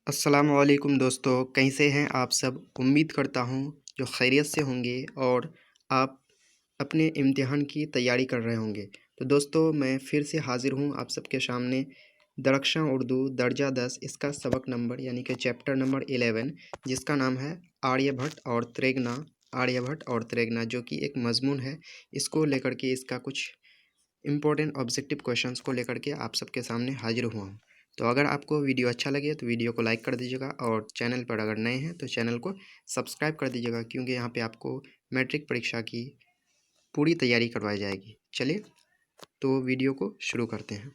अस्सलामुअलैकुम दोस्तों, कैसे हैं आप सब। उम्मीद करता हूँ जो खैरियत से होंगे और आप अपने इम्तिहान की तैयारी कर रहे होंगे। तो दोस्तों मैं फिर से हाज़िर हूँ आप सबके सामने दरख्शां उर्दू दर्जा 10 इसका सबक नंबर यानी कि चैप्टर नंबर 11 जिसका नाम है आर्यभट्ट और त्रेगना। आर्यभट्ट और त्रेगना जो कि एक मज़मून है, इसको लेकर के इसका कुछ इम्पोर्टेंट ऑब्जेक्टिव क्वेश्चंस को लेकर के आप सबके सामने हाजिर हुआ हूँ। तो अगर आपको वीडियो अच्छा लगे तो वीडियो को लाइक कर दीजिएगा और चैनल पर अगर नए हैं तो चैनल को सब्सक्राइब कर दीजिएगा, क्योंकि यहाँ पे आपको मैट्रिक परीक्षा की पूरी तैयारी करवाई जाएगी। चलिए तो वीडियो को शुरू करते हैं।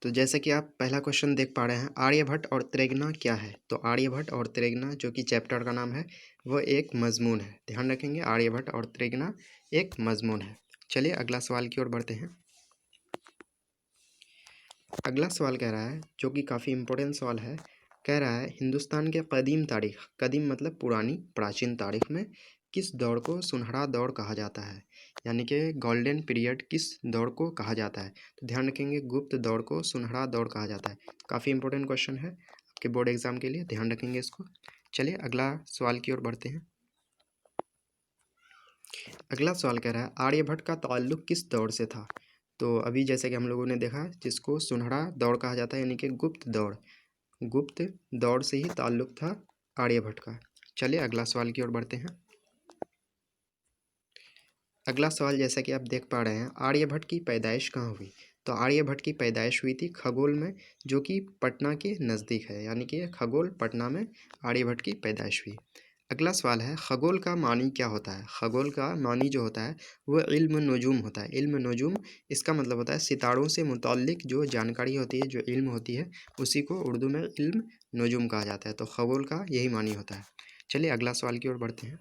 तो जैसे कि आप पहला क्वेश्चन देख पा रहे हैं, आर्यभट्ट और त्रेगना क्या है। तो आर्यभट्ट और त्रेगना जो कि चैप्टर का नाम है वो एक मजमून है। ध्यान रखेंगे, आर्यभट्ट और त्रेगना एक मजमून है। चलिए अगला सवाल की ओर बढ़ते हैं। अगला सवाल कह रहा है, जो कि काफ़ी इम्पोर्टेंट सवाल है, कह रहा है हिंदुस्तान के कदीम तारीख, कदीम मतलब पुरानी प्राचीन तारीख में किस दौर को सुनहरा दौर कहा जाता है, यानी कि गोल्डन पीरियड किस दौर को कहा जाता है। तो ध्यान रखेंगे, गुप्त दौर को सुनहरा दौर कहा जाता है। काफ़ी इंपॉर्टेंट क्वेश्चन है आपके बोर्ड एग्जाम के लिए, ध्यान रखेंगे इसको। चलिए अगला सवाल की ओर बढ़ते हैं। अगला सवाल कह रहा है आर्यभट्ट का ताल्लुक किस दौर से था। तो अभी जैसे कि हम लोगों ने देखा जिसको सुनहरा दौर कहा जाता है यानी कि गुप्त दौर से ही ताल्लुक था आर्यभट्ट का। चलिए अगला सवाल की ओर बढ़ते हैं। अगला सवाल जैसा कि आप देख पा रहे हैं, आर्यभट्ट की पैदाइश कहाँ हुई। तो आर्यभट्ट की पैदाइश हुई थी खगोल में, जो कि पटना के नज़दीक है, यानी कि खगोल पटना में आर्यभट्ट की पैदाइश हुई। अगला सवाल है, खगोल का मानी क्या होता है। खगोल का मानी जो होता है वो इल्म नजूम होता है। इल्म नजूम इसका मतलब होता है सितारों से मुताल्लिक जो जानकारी होती है, जो इल्म होती है, उसी को उर्दू में इल्म नजूम कहा जाता है। तो खगोल का यही मानी होता है। चलिए अगला सवाल की ओर बढ़ते हैं।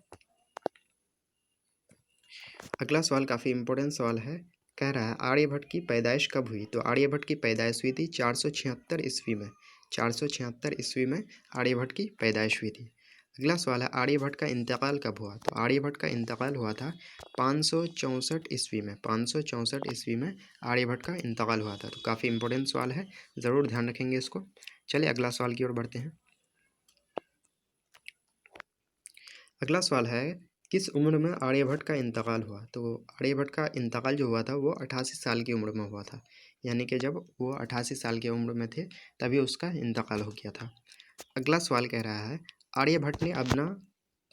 अगला सवाल काफ़ी इम्पोर्टेंट सवाल है, कह रहा है आर्यभट्ट की पैदाइश कब हुई। तो आर्यभट्ट की पैदाइश हुई थी 476 ईस्वी में। 476 ईस्वी में आर्यभट्ट की पैदाइश हुई थी। अगला सवाल है आर्यभट्ट का इंतकाल कब हुआ। तो आर्यभट्ट का इंतकाल हुआ था 564 ईस्वी में। 564 ईस्वी में आर्यभट्ट का इंतकाल हुआ था। तो काफ़ी इंपॉर्टेंट सवाल है, ज़रूर ध्यान रखेंगे इसको। चलिए अगला सवाल की ओर बढ़ते हैं। अगला सवाल है, किस उम्र में आर्यभट्ट का इंतकाल हुआ। तो आर्यभट्ट का इंतकाल जो हुआ था वो 88 साल की उम्र में हुआ था, यानी कि जब वो 88 साल की उम्र में थे तभी उसका इंतकाल हो गया था। अगला सवाल कह रहा है, आर्यभट्ट ने अपना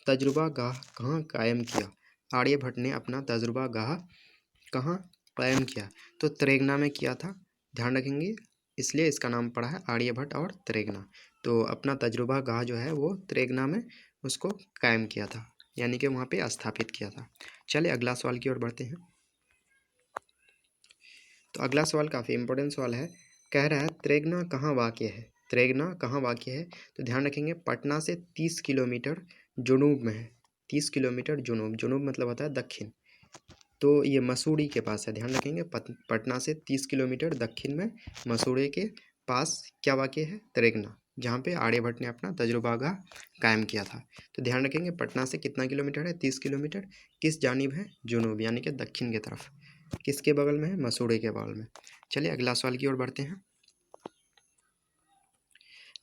तजुर्बा गाह कहाँ कायम किया। आर्यभट्ट ने अपना तजुर्बा गाह कहाँ कायम किया। तो त्रेगना में किया था। ध्यान रखेंगे, इसलिए इसका नाम पड़ा है आर्यभट्ट और त्रेगना। तो अपना तजुर्बा गाह जो है वो त्रेगना में उसको कायम किया था, यानी कि वहाँ पे स्थापित किया था। चलिए अगला सवाल की ओर बढ़ते हैं। तो अगला सवाल काफ़ी इंपॉर्टेंट सवाल है, कह रहा है त्रेगना कहाँ वाक़ है। त्रेगना कहाँ वाक़ है। तो ध्यान रखेंगे, पटना से 30 किलोमीटर जुनूब में है। 30 किलोमीटर जुनूब, जुनूब मतलब होता है दक्षिण। तो ये मसूरी के पास है। ध्यान रखेंगे, पटना से 30 किलोमीटर दक्षिण में मसूरी के पास क्या वाक़ है, त्रेगना, जहाँ पे आर्यभट्ट ने अपना तजुर्बागाह कायम किया था। तो ध्यान रखेंगे, पटना से कितना किलोमीटर है, 30 किलोमीटर। किस जानिब है, जुनूब यानी कि दक्षिण की तरफ। किसके बगल में है, मसूरी के बगल में। चलिए अगला सवाल की ओर बढ़ते हैं।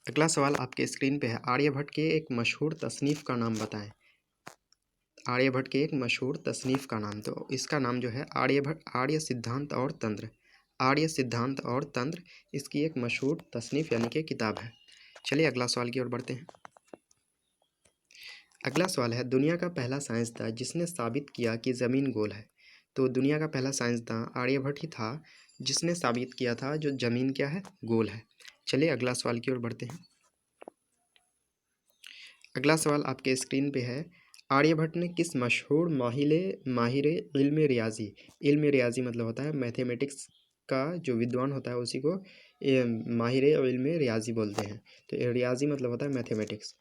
अगला सवाल आपके स्क्रीन पे है, आर्यभट्ट के एक मशहूर तसनीफ़ का नाम बताएं। आर्यभट्ट के एक मशहूर तसनीफ़ का नाम, तो इसका नाम जो है आर्य सिद्धांत और तंत्र। आर्य सिद्धांत और तंत्र इसकी एक मशहूर तसनीफ़ यानी कि किताब है। चलिए अगला सवाल की ओर बढ़ते हैं। अगला सवाल है, दुनिया का पहला साइंसदान जिसने साबित किया कि ज़मीन गोल है। तो दुनिया का पहला साइंसदान आर्यभट्ट ही था जिसने साबित किया था जो ज़मीन क्या है, गोल है। चलिए अगला सवाल की ओर बढ़ते हैं। अगला सवाल आपके स्क्रीन पे है, आर्यभट्ट ने किस मशहूर माहिर इल्म रियाजी मतलब होता है मैथमेटिक्स का जो विद्वान होता है उसी को माहिर इल्म रियाजी बोलते हैं। तो रियाजी मतलब होता है मैथमेटिक्स।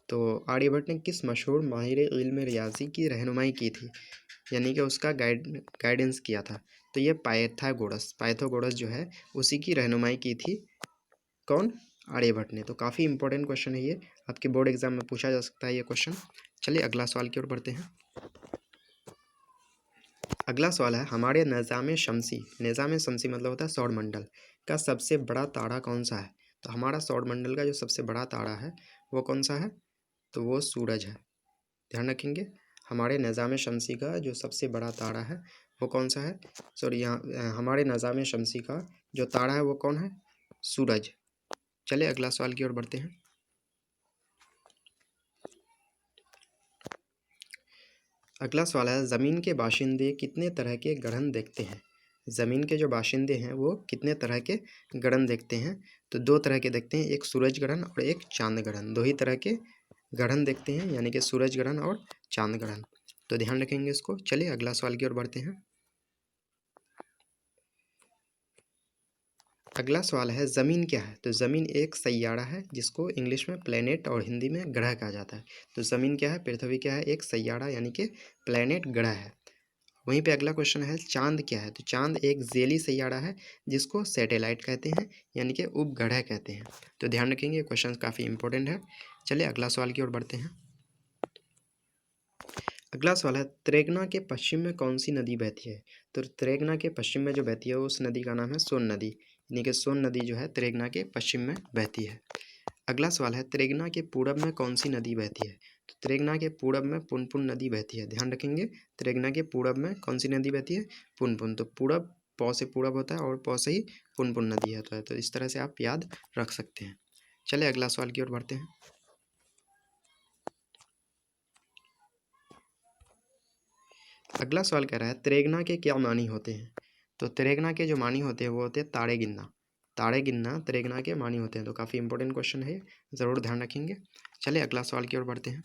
तो आर्यभट्ट ने किस मशहूर माहिर इल्म रियाजी की रहनुमाई की थी, यानी कि उसका गाइडेंस किया था। तो ये पाइथागोरस जो है उसी की रहनुमाई की थी। कौन, आर्यभट्ट ने। तो काफ़ी इंपॉर्टेंट क्वेश्चन है ये, आपके बोर्ड एग्जाम में पूछा जा सकता है ये क्वेश्चन। चलिए अगला सवाल की ओर बढ़ते हैं। अगला सवाल है, हमारे निज़ाम शमसी मतलब होता है सौरमंडल। का सबसे बड़ा तारा कौन सा है? तो हमारा सौरमंडल का जो सबसे बड़ा तारा है वो कौन सा है? तो वो सूरज है। ध्यान रखेंगे, हमारे निज़ाम शमसी का जो सबसे बड़ा तारा है वो कौन सा है? सॉरी, यहाँ हमारे निज़ाम शमसी का जो तारा है वो कौन है? सूरज। चलिए अगला सवाल की ओर बढ़ते हैं। अगला सवाल है, ज़मीन के बाशिंदे कितने तरह के ग्रहण देखते हैं? ज़मीन के जो बाशिंदे हैं वो कितने तरह के ग्रहण देखते हैं? तो दो तरह के देखते हैं, एक सूरज ग्रहण और एक चांद ग्रहण। दो ही तरह के ग्रहण देखते हैं, यानी कि सूरज ग्रहण और चांद ग्रहण। तो ध्यान रखेंगे इसको। चलिए अगला सवाल की ओर बढ़ते हैं। अगला सवाल है, ज़मीन क्या है? तो ज़मीन एक सैयारा है जिसको इंग्लिश में प्लैनेट और हिंदी में ग्रह कहा जाता है। तो ज़मीन क्या है? पृथ्वी क्या है? एक सैयारा यानी कि प्लैनेट, ग्रह है। वहीं पे अगला क्वेश्चन है, चांद क्या है? तो चांद एक जेली सैयारा है जिसको सैटेलाइट कहते हैं, यानी कि उपग्रह कहते हैं। तो ध्यान रखेंगे, ये क्वेश्चन काफ़ी इंपॉर्टेंट है। चलिए अगला सवाल की ओर बढ़ते हैं। अगला सवाल है, त्रेगना के पश्चिम में कौन सी नदी बहती है? तो त्रेगना के पश्चिम में जो बहती है उस नदी का नाम है सोन नदी, यानी कि सोन नदी जो है त्रेगना के पश्चिम में बहती है। अगला सवाल है, त्रेगना के पूरब में कौन सी नदी बहती है? तो त्रेगना के पूरब में पुनपुन नदी बहती है। ध्यान रखेंगे, त्रेगना के पूरब में कौन सी नदी बहती है? पुनपुन। तो पूरब पौ से पूरब होता है और पौ से ही पुनपुन नदी होता है। तो इस तरह से आप याद रख सकते हैं। चलिए अगला सवाल की ओर बढ़ते हैं। अगला सवाल कह रहा है, त्रेगना के क्या मानी होते हैं? तो त्रेगना के जो मानी होते हैं वो होते हैं ताड़े गिनना। ताड़े गिनना त्रेगना के मानी होते हैं। तो काफ़ी इंपॉर्टेंट क्वेश्चन है, ज़रूर ध्यान रखेंगे। चलिए अगला सवाल की ओर बढ़ते हैं।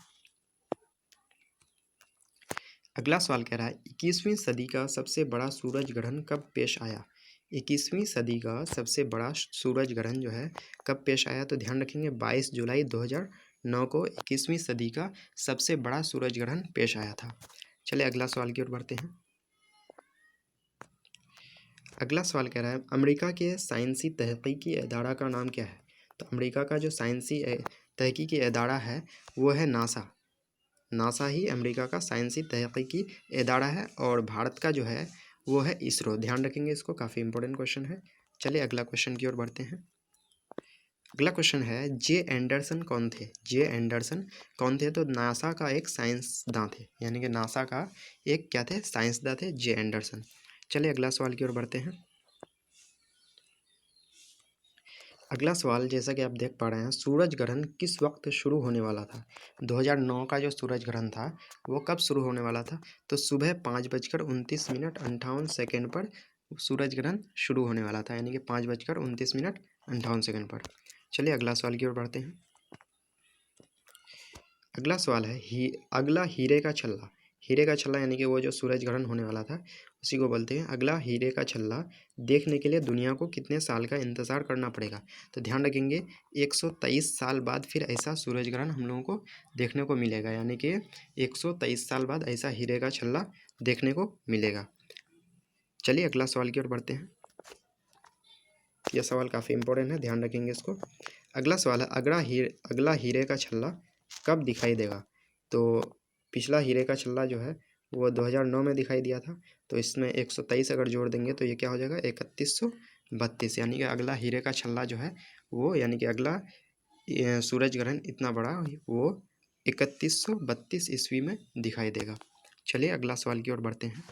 अगला सवाल कह रहा है, 21वीं सदी का सबसे बड़ा सूरज ग्रहण कब पेश आया? 21वीं सदी का सबसे बड़ा सूरज ग्रहण जो है कब पेश आया? तो ध्यान रखेंगे, 22 जुलाई 2009 को 21वीं सदी का सबसे बड़ा सूरज ग्रहण पेश आया था। चलिए अगला सवाल की ओर बढ़ते हैं। अगला सवाल कह रहा है, अमेरिका के साइंसी तहकीकी इदारा का नाम क्या है? तो अमेरिका का जो साइंसी तहकीकी इदारा है वो है नासा। नासा ही अमेरिका का साइंसी तहकीकी इदारा है। और भारत का जो है वो है इसरो। ध्यान रखेंगे इसको, काफ़ी इंपॉर्टेंट क्वेश्चन है। चलिए अगला क्वेश्चन की ओर बढ़ते हैं। अगला क्वेश्चन है, जे एंडरसन कौन थे? जे एंडरसन कौन थे? तो नासा का एक साइंसदान थे, यानी कि नासा का एक क्या थे? साइंसदान थे, जे एंडरसन। चलिए अगला सवाल की ओर बढ़ते हैं। अगला सवाल, जैसा कि आप देख पा रहे हैं, सूरज ग्रहण किस वक्त शुरू होने वाला था? 2009 का जो सूरज ग्रहण था वो कब शुरू होने वाला था? तो सुबह 5:29 पर सूरज ग्रहण शुरू होने वाला था, यानी कि 5:29 पर। चलिए अगला सवाल की ओर बढ़ते हैं। अगला सवाल है, अगला हीरे का छल्ला। हीरे का छल्ला यानी कि वो जो सूरज ग्रहण होने वाला था उसी को बोलते हैं अगला हीरे का छल्ला। देखने के लिए दुनिया को कितने साल का इंतज़ार करना पड़ेगा? तो ध्यान रखेंगे, 123 साल बाद फिर ऐसा सूरज ग्रहण हम लोगों को देखने को मिलेगा, यानी कि 123 साल बाद ऐसा हीरे का छल्ला देखने को मिलेगा। चलिए अगला सवाल की ओर बढ़ते हैं। यह सवाल काफ़ी इंपॉर्टेंट है, ध्यान रखेंगे इसको। अगला सवाल है, अगला हीरे का छल्ला कब दिखाई देगा? तो पिछला हीरे का छल्ला जो है वो 2009 में दिखाई दिया था। तो इसमें 123 अगर जोड़ देंगे तो ये क्या हो जाएगा? 3132, यानी कि अगला हीरे का छल्ला जो है वो, यानी कि अगला सूरज ग्रहण इतना बड़ा वो 3132 ईस्वी में दिखाई देगा। चलिए अगला सवाल की ओर बढ़ते हैं।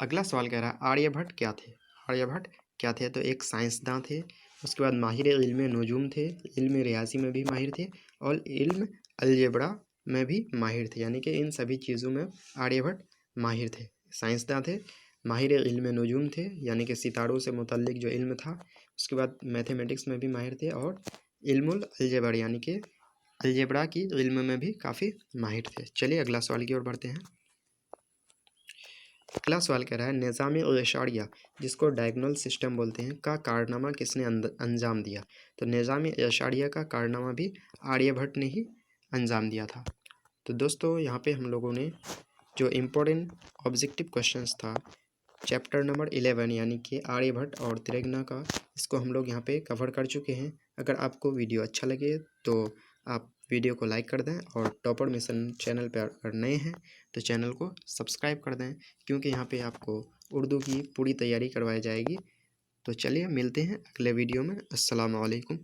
अगला सवाल कह रहा है, आर्यभट्ट क्या थे? आर्यभट्ट क्या थे? तो एक साइंसदान थे, उसके बाद माहिर इल्म नजूम थे, इल्म रियाजी में भी माहिर थे और इल्म अलजेब्रा में भी माहिर थे, यानी कि इन सभी चीज़ों में आर्यभट्ट माहिर थे। साइंसदान थे, माहिर इल्म नजूम थे, यानी कि सितारों से मुतल्लिक जो इल्म था, उसके बाद मैथमेटिक्स में भी माहिर थे और इल्मुल अलजेब्रा यानी कि अलजेब्रा की इल्म में भी काफ़ी माहिर थे। चलिए अगला सवाल की ओर बढ़ते हैं। अगला सवाल कह रहा है, निज़ाम एशारिया जिसको डायगोनल सिस्टम बोलते हैं का कारनामा किसने अंजाम दिया? तो निज़ाम एशारिया का कारनामा भी आर्यभट्ट ने ही अंजाम दिया था। तो दोस्तों यहाँ पे हम लोगों ने जो इम्पोर्टेंट ऑब्जेक्टिव क्वेश्चंस था चैप्टर नंबर 11 यानी कि आर्यभट्ट और त्रिज्या का, इसको हम लोग यहाँ पे कवर कर चुके हैं। अगर आपको वीडियो अच्छा लगे तो आप वीडियो को लाइक कर दें और टॉपर मिशन चैनल पर अगर नए हैं तो चैनल को सब्सक्राइब कर दें, क्योंकि यहाँ पे आपको उर्दू की पूरी तैयारी करवाई जाएगी। तो चलिए मिलते हैं अगले वीडियो में। अस्सलाम वालेकुम।